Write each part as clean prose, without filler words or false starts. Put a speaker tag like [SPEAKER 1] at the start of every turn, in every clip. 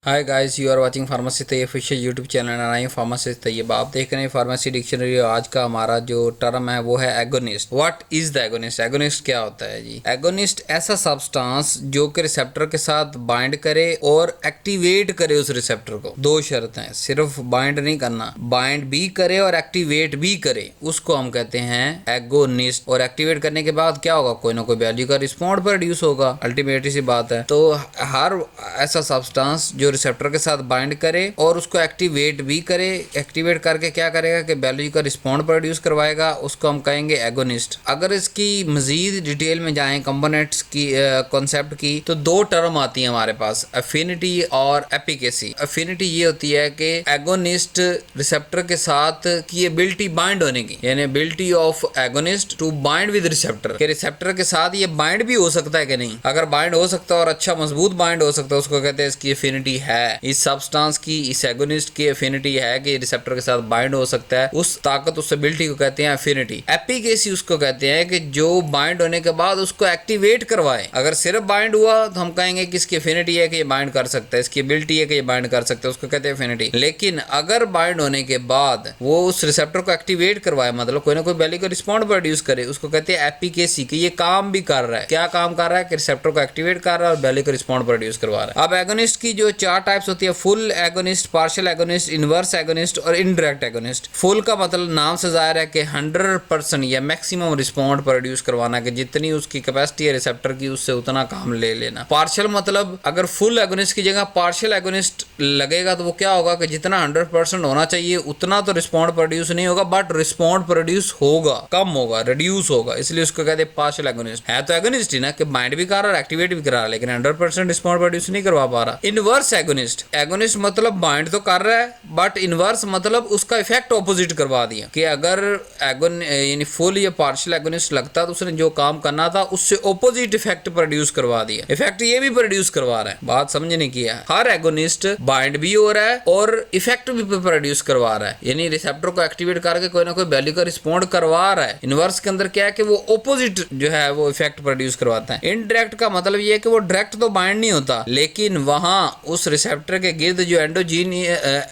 [SPEAKER 1] Hi guys, you are watching pharmacy Tayyab official YouTube channel and I am pharmacist Tayyab. आप देख रहे हैं pharmacy dictionary. आज का हमारा जो टर्म है वो है agonist. What is the agonist? Agonist क्या होता है जी? एगोनिस्ट ऐसा सब्सटेंस जो कि रिसेप्टर के साथ बाइंड करे और एक्टिवेट करे उस रिसेप्टर को। दो शर्त हैं, सिर्फ बाइंड नहीं करना, बाइंड भी करे और एक्टिवेट भी करे, उसको हम कहते हैं एगोनिस्ट। और एक्टिवेट करने के बाद क्या होगा? कोई ना कोई वैल्यू का रिस्पॉन्ड प्रोड्यूस होगा। अल्टीमेटली सी बात है। तो हर ऐसा सब्सटेंस जो रिसेप्टर के साथ बाइंड करे और उसको एक्टिवेट भी करे, एक्टिवेट करके क्या करेगा कि वैल्यू का रिस्पॉन्ड प्रोड्यूस करवाएगा, उसको हम कहेंगे एगोनिस्ट। अगर इसकी मजीद डिटेल में जाएं कंपोनेंट्स की कॉन्सेप्ट की, तो दो टर्म आती है हमारे पास, एफिनिटी और एफिकेसी। एफिनिटी ये होती है कि एगोनिस्ट रिसेप्टर के साथ की एबिलिटी बाइंड होने की, यानी ability of agonist to bind with receptor, के रिसेप्टर के साथ ये बाइंड भी हो सकता है कि नहीं। अगर बाइंड हो सकता है और अच्छा मजबूत बाइंड हो सकता है, उसको कहते हैं इसकी एफिनिटी है। इस सब्सटेंस की, इस एगोनिस्ट की एफिनिटी है कि रिसेप्टर के साथ बाइंड हो सकता है। उस ताकत, उस एबिलिटी को कहते हैं एफिनिटी। एफिकेसी उसको कहते हैं कि जो बाइंड होने के बाद उसको एक्टिवेट करवाए। अगर सिर्फ बाइंड हुआ तो हम कहेंगे कि इसकी एफिनिटी है कि ये बाइंड कर सकता है, इसकी एबिलिटी है कि ये बाइंड कर सकता है, उसको कहते हैं एफिनिटी। लेकिन अगर बाइंड होने के बाद वो उस रिसेप्टर को एक्टिवेट करवाए, मतलब कोई ना कोई वैल्यू का रिस्पॉन्ड प्रोड्यूस करे, उसको कहते हैं एफिकेसी, कि ये काम भी कर रहा है। क्या काम कर रहा है? कि रिसेप्टर को एक्टिवेट कर रहा है और वैल्यू का रिस्पॉन्ड प्रोड्यूस करवा रहा है। अब एगोनिस्ट की जो चार टाइप्स होती है, full agonist, partial agonist, inverse agonist और इनडायरेक्ट एगोनिस्ट। फुल का मतलब नाम से जाहिर है कि 100% या मैक्सिमम रिस्पॉन्ड प्रोड्यूस करवाना, कि जितनी उसकी कैपेसिटी है रिसेप्टर की, उससे उतना काम ले लेना। पार्शियल मतलब अगर फुल एगोनिस्ट की जगह पार्शियल एगोनिस्ट लगेगा तो वो क्या होगा कि जितना 100% होना चाहिए उतना तो रिस्पॉन्ड प्रोड्यूस नहीं होगा, बट रिस्पॉन्ड प्रोड्यूस होगा, कम होगा, रिड्यूस होगा, इसलिए उसको कहते हैं पार्शियल एगोनिस्ट। है तो एगोनिस्ट ही ना, कि बाइंड भी कर रहा है, एक्टिवेट भी कर रहा है, लेकिन 100% रिस्पॉन्ड प्रोड्यूस नहीं करवा पा रहा। इनवर्स एगोनिस्ट, एगोनिस्ट मतलब बाइंड तो कर रहा है, बट इनवर्स मतलब उसका इफेक्ट ऑपोजिट करवा दिया, कि अगर यानी फुल या पार्शियल एगोनिस्ट लगता तो उसने जो काम करना था उससे ऑपोजिट इफेक्ट प्रोड्यूस करवा दिया। इफेक्ट ये भी प्रोड्यूस करवा रहा है, बात समझने की है। हर एगोनिस्ट बाइंड भी हो रहा है और इफेक्ट भी प्रोड्यूस करवा रहा है, यानी रिसेप्टर को एक्टिवेट करके कोई ना कोई वैल्यू का रिस्पॉन्ड करवा रहा है। इनवर्स के अंदर क्या है कि वो ऑपोजिट जो है वो इफेक्ट प्रोड्यूस करवाता है। इनडायरेक्ट का मतलब ये है कि वो डायरेक्ट तो बाइंड नहीं होता, लेकिन वहां उस रिसेप्टर के गिर्द जो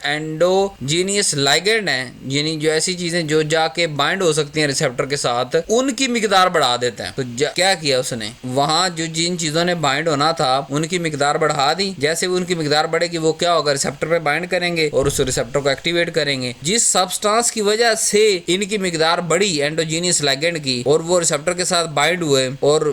[SPEAKER 1] एंडोजीनियस लाइगेंड है, यानी जो ऐसी चीजें जो जाके बाइंड हो सकती हैं रिसेप्टर के साथ, उनकी मिकदार बढ़ा देते हैं। तो क्या किया उसने, वहां जो जिन चीजों ने बाइंड होना था उनकी मिकदार बढ़ा दी। जैसे उनकी मिकदार बढ़ेगी वो क्या होगा, रिसेप्टर पे बाइंड करेंगे और उस रिसेप्टर को एक्टिवेट करेंगे। जिस सब्सटेंस की वजह से इनकी मिकदार बढ़ी एंडोजीनियस लाइगेंड की, और वो रिसेप्टर के साथ बाइंड हुए और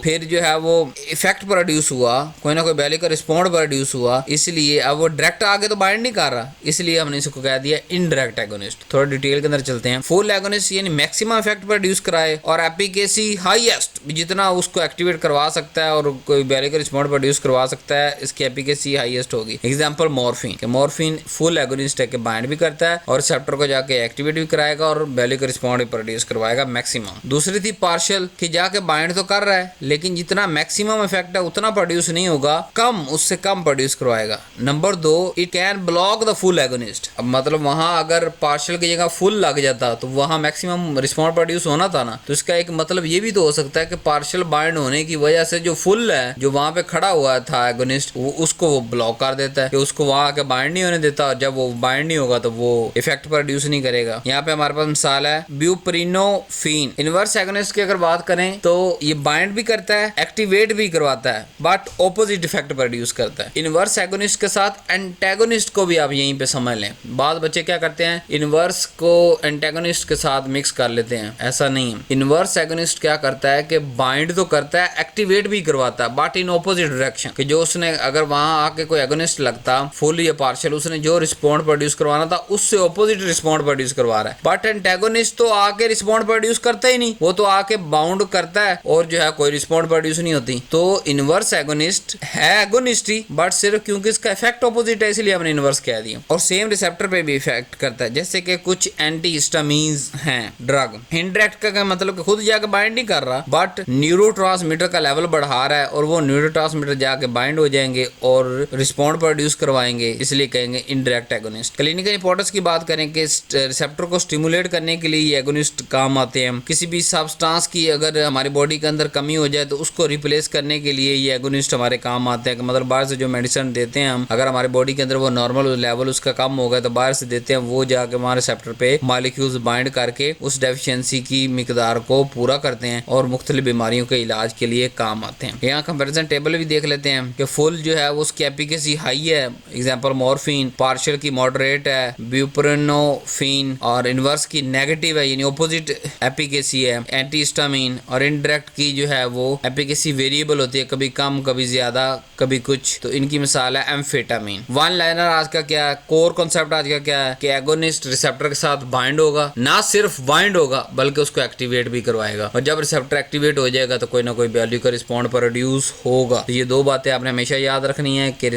[SPEAKER 1] फिर जो है वो इफेक्ट प्रोड्यूस हुआ, कोई ना कोई वैल्यू का रिस्पॉन्ड प्रोड्यूस हुआ, इसलिए अब वो डायरेक्ट आगे तो बाइंड नहीं कर रहा, इसलिए हमने इसको कह दिया इनडायरेक्ट एगोनिस्ट। थोड़ा डिटेल के अंदर चलते हैं। फुल एगोनिस्ट यानी मैक्सिमम इफेक्ट प्रोड्यूस कराए, और एफिकेसी हाईएस्ट, जितना उसको एक्टिवेट करवा सकता है और कोई वैल्यू का रिस्पॉन्ड प्रोड्यूस करवा सकता है, इसकी एफिकेसी हाईएस्ट होगी। एग्जांपल मॉर्फिन, कि मॉर्फिन फुल एगोनिस्ट है कि बाइंड भी करता है और रिसेप्टर को जाके एक्टिवेट भी कराएगा और वैल्यू का रिस्पॉन्ड भी प्रोड्यूस करवाएगा मैक्सिमम। दूसरी थी पार्शियल, कि जाके बाइंड तो कर रहा है लेकिन जितना मैक्सिमम इफेक्ट है उतना प्रोड्यूस नहीं होगा, कम, उससे कम प्रोड्यूस करवाएगा। Number 2, it can block the full agonist. अब मतलब वहां अगर पार्शियल की जगह फुल लग जाता तो वहां मैक्सिमम रिस्पॉन्ड प्रोड्यूस होना था ना, तो इसका एक मतलब ये भी तो हो सकता है कि पार्शियल बाइंड होने की वजह से जो फुल है, जो वहां पे खड़ा हुआ था एगोनिस्ट, उसको वो ब्लॉक कर देता है, कि उसको वहां आके बाइंड नहीं होने देता, और जब वो बाइंड नहीं होगा तो वो इफेक्ट प्रोड्यूस नहीं करेगा। यहाँ पे हमारे पास मिसाल है ब्यूप्रिनोफिन। इनवर्स एगोनिस्ट की अगर बात करें तो ये बाइंड भी करता है, एक्टिवेट भी करवाता है, बट ऑपोजिट इफेक्ट प्रोड्यूस करता है। इनवर्स एगोनिस्ट के साथ एंटेगोनिस्ट को भी आप यहीं पे समझ लें। बाद बच्चे क्या करते हैं, इनवर्स को एंटेगोनिस्ट के साथ मिक्स कर लेते हैं, ऐसा नहीं है। इनवर्स एगोनिस्ट क्या करता है कि बाइंड तो करता है, एक्टिवेट भी करवाता है, बट इन ऑपोजिट डायरेक्शन, कि जो उसने अगर वहां आके कोई एगोनिस्ट लगता फुल या पार्शियल, उसने जो रिस्पॉन्ड प्रोड्यूस करवाना था उससे ऑपोजिट रिस्पॉन्ड प्रोड्यूस करवा रहा है। बट एंटेगोनिस्ट तो आके रिस्पॉन्ड प्रोड्यूस करता ही नहीं, वो तो आके बाउंड करता है और जो है कोई रिस्पॉन्ड प्रोड्यूस नहीं होती। तो इनवर्स एगोनिस्ट है एगोनिस्ट ही, बट सिर्फ क्योंकि इसका इफेक्ट ऑपोजिट है इसलिए हमने इनवर्स कह दिया। और सेम रिसेप्टर पे भी इफेक्ट करता है, जैसे कि कुछ एंटीहिस्टामीन्स हैं ड्रग। इनडायरेक्ट का मतलब कि खुद जाके बाइंड नहीं कर रहा, बट न्यूरोट्रांसमीटर का लेवल बढ़ा रहा है और वो न्यूरोट्रांसमीटर जाके बाइंड हो जाएंगे और रिस्पॉन्ड प्रोड्यूस करवाएंगे, इसलिए कहेंगे इनडायरेक्ट एगोनिस्ट। क्लिनिकल इंपॉर्टेंस की बात करें कि रिसेप्टर को स्टिमुलेट करने के लिए ये एगोनिस्ट काम आते हैं। किसी भी सब्सटेंस की अगर हमारी बॉडी के अंदर कमी हो जाए तो उसको रिप्लेस करने के लिए ये एगोनिस्ट हमारे काम आते हैं, मतलब बाहर से जो मेडिसिन देते हैं हम, अगर हमारे बॉडी के अंदर वो नॉर्मल लेवल उसका कम हो गया तो बाहर से देते हैं, वो जाके हमारे रिसेप्टर पे मॉलिक्यूल्स बाइंड करके उस डेफिशिएंसी की मिकदार को पूरा करते हैं और मुख्तलिफ बीमारियों के इलाज के लिए काम आते हैं। यहाँ कंपेरिजन टेबल भी देख लेते हैं कि फुल जो है वो उसकी एफिकेसी हाई है, एग्जांपल मॉर्फिन, पार्शियल की मॉडरेट है, ब्यूप्रेनोफिन, और इनवर्स की नेगेटिव है यानी ऑपोजिट एफिकेसी है, एंटीहिस्टामिन, और इनडायरेक्ट की जो है वो एफिकेसी वेरिएबल होती है, कभी कम कभी ज्यादा कभी कुछ। तो इनकी मिसाल है एम्फेटामिन। वन लाइनर आज का क्या है, कोर कॉन्सेप्ट आज का क्या है कि एगोनिस्ट रिसेप्टर के साथ बाइंड होगा, ना सिर्फ बाइंड होगा बल्कि उसको एक्टिवेट भी करवाएगा, और जब रिसेप्टर एक्टिवेट हो जाएगा तो कोई ना कोई वैल्यू का रिस्पॉन्ड प्रोड्यूस होगा। तो ये दो बातें आपने हमेशा याद रखनी है कि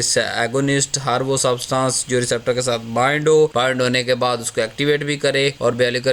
[SPEAKER 1] एगोनिस्ट हर वो सब्सटेंस जो रिसेप्टर के साथ बाइंड हो, बाइंड होने के बाद उसको एक्टिवेट भी करे और वैल्यू का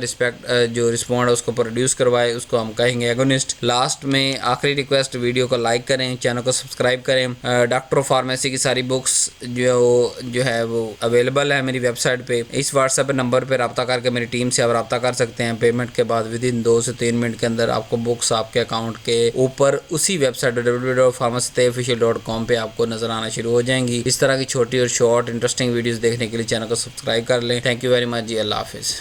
[SPEAKER 1] जो रिस्पॉन्ड है उसको प्रोड्यूस करवाए, उसको हम कहेंगे एगोनिस्ट। लास्ट में आखिरी रिक्वेस्ट, वीडियो को लाइक करें, चैनल को सब्सक्राइब करें। डॉक्टर ऑफ फार्मेसी की सारी बुक्स जो है वो अवेलेबल है मेरी वेबसाइट पे। इस व्हाट्सएप नंबर पे रब्ता करके मेरी टीम से आप रब्ता कर सकते हैं। पेमेंट के बाद विद इन 2 से 3 मिनट के अंदर आपको बुक्स आपके अकाउंट के ऊपर उसी वेबसाइट www.pharmacyofficial.com पे आपको नजर आना शुरू हो जाएंगी। इस तरह की छोटी और शॉर्ट इंटरेस्टिंग वीडियोस देखने के लिए चैनल को सब्सक्राइब कर लें। थैंक यू वेरी मच जी, अल्लाह हाफिज़।